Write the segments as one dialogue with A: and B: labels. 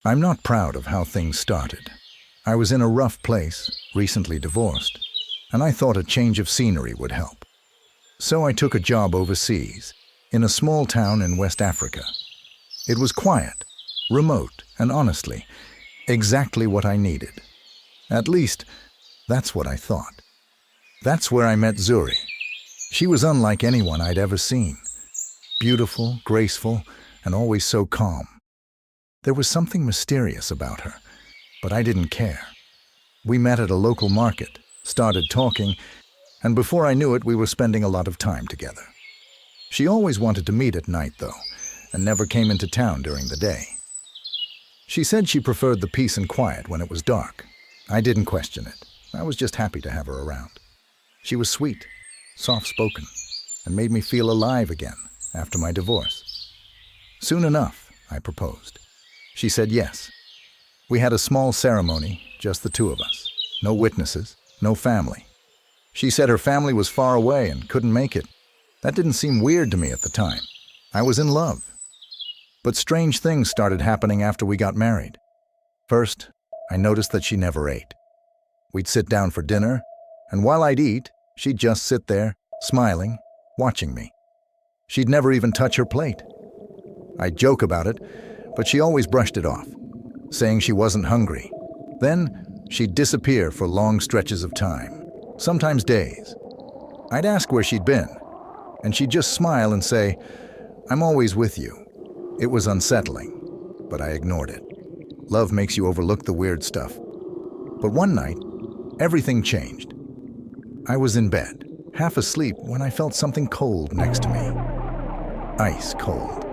A: I'm not proud of how things started. I was in a rough place, recently divorced, and I thought a change of scenery would help. So I took a job overseas, in a small town in West Africa. It was quiet, remote, and honestly, exactly what I needed. At least, that's what I thought. That's where I met Zuri. She was unlike anyone I'd ever seen. Beautiful, graceful, and always so calm. There was something mysterious about her, but I didn't care. We met at a local market, started talking, and before I knew it, we were spending a lot of time together. She always wanted to meet at night, though, and never came into town during the day. She said she preferred the peace and quiet when it was dark. I didn't question it. I was just happy to have her around. She was sweet, soft-spoken, and made me feel alive again after my divorce. Soon enough, I proposed. She said yes. We had a small ceremony, just the two of us. No witnesses, no family. She said her family was far away and couldn't make it. That didn't seem weird to me at the time. I was in love. But strange things started happening after we got married. First, I noticed that she never ate. We'd sit down for dinner, and while I'd eat, she'd just sit there, smiling, watching me. She'd never even touch her plate. I'd joke about it, but she always brushed it off, saying she wasn't hungry. Then, she'd disappear for long stretches of time, sometimes days. I'd ask where she'd been, and she'd just smile and say, "I'm always with you." It was unsettling, but I ignored it. Love makes you overlook the weird stuff. But one night, everything changed. I was in bed, half asleep, when I felt something cold next to me. Ice cold.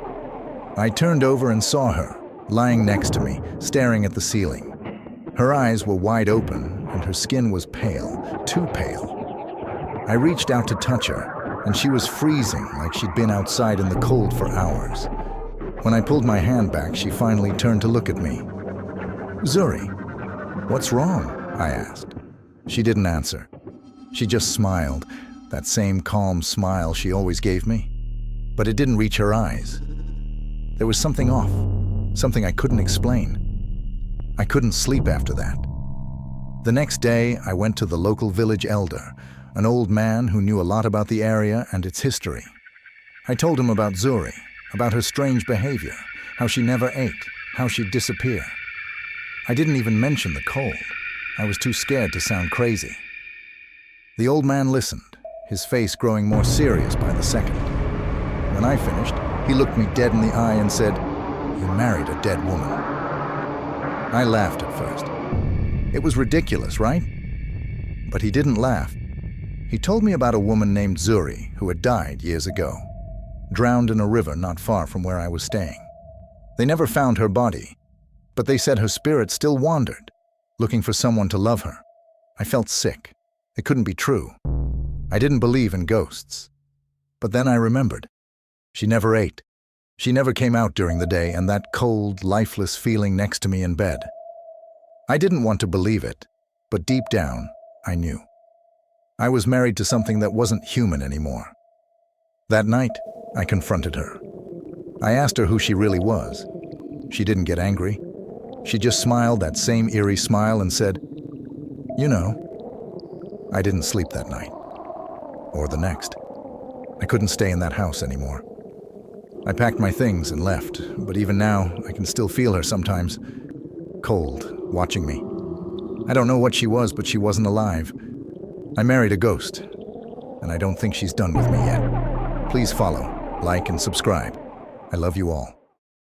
A: I turned over and saw her, lying next to me, staring at the ceiling. Her eyes were wide open, and her skin was pale, too pale. I reached out to touch her, and she was freezing like she'd been outside in the cold for hours. When I pulled my hand back, she finally turned to look at me. "Zuri, what's wrong?" I asked. She didn't answer. She just smiled, that same calm smile she always gave me. But it didn't reach her eyes. There was something off, something I couldn't explain. I couldn't sleep after that. The next day, I went to the local village elder, an old man who knew a lot about the area and its history. I told him about Zuri, about her strange behavior, how she never ate, how she'd disappear. I didn't even mention the cold. I was too scared to sound crazy. The old man listened, his face growing more serious by the second. When I finished, he looked me dead in the eye and said, "You married a dead woman." I laughed at first. It was ridiculous, right? But he didn't laugh. He told me about a woman named Zuri who had died years ago, drowned in a river not far from where I was staying. They never found her body, but they said her spirit still wandered, looking for someone to love her. I felt sick. It couldn't be true. I didn't believe in ghosts. But then I remembered. She never ate. She never came out during the day, and that cold, lifeless feeling next to me in bed. I didn't want to believe it, but deep down, I knew. I was married to something that wasn't human anymore. That night, I confronted her. I asked her who she really was. She didn't get angry. She just smiled that same eerie smile and said, "You know." I didn't sleep that night, or the next. I couldn't stay in that house anymore. I packed my things and left, but even now, I can still feel her sometimes, cold, watching me. I don't know what she was, but she wasn't alive. I married a ghost, and I don't think she's done with me yet. Please follow, like, and subscribe. I love you all.